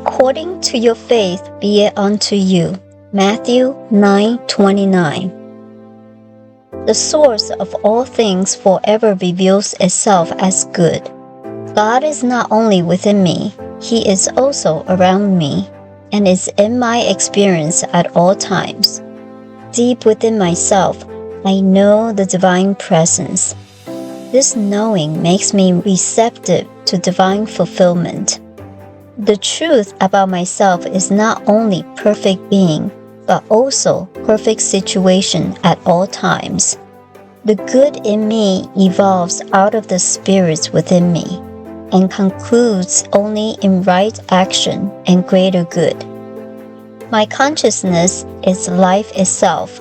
According to your faith be it unto you. Matthew 9:29. The source of all things forever reveals itself as good. God is not only within me, He is also around me, and is in my experience at all times. Deep within myself, I know the divine presence. This knowing makes me receptive to divine fulfillment. The truth about myself is not only perfect being, but also perfect situation at all times. The good in me evolves out of the spirits within me, and concludes only in right action and greater good. My consciousness is life itself,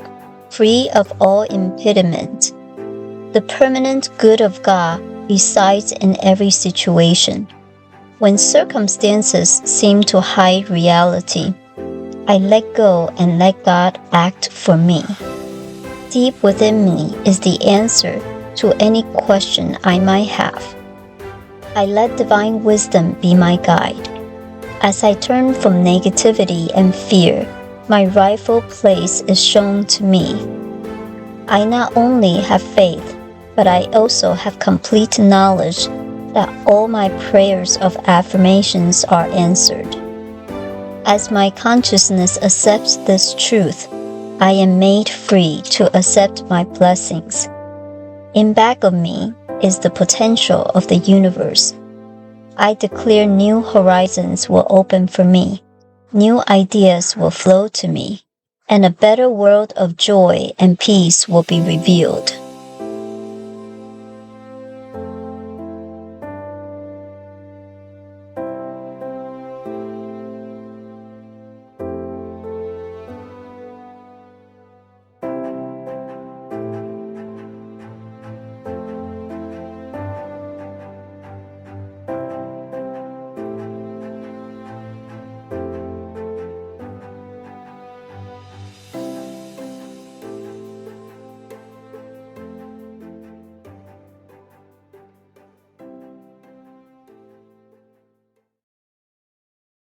free of all impediment. The permanent good of God resides in every situation. When circumstances seem to hide reality, I let go and let God act for me. Deep within me is the answer to any question I might have. I let divine wisdom be my guide. As I turn from negativity and fear, my rightful place is shown to me. I not only have faith, but I also have complete knowledge that all my prayers of affirmations are answered. As my consciousness accepts this truth, I am made free to accept my blessings. In back of me is the potential of the universe. I declare new horizons will open for me, new ideas will flow to me, and a better world of joy and peace will be revealed.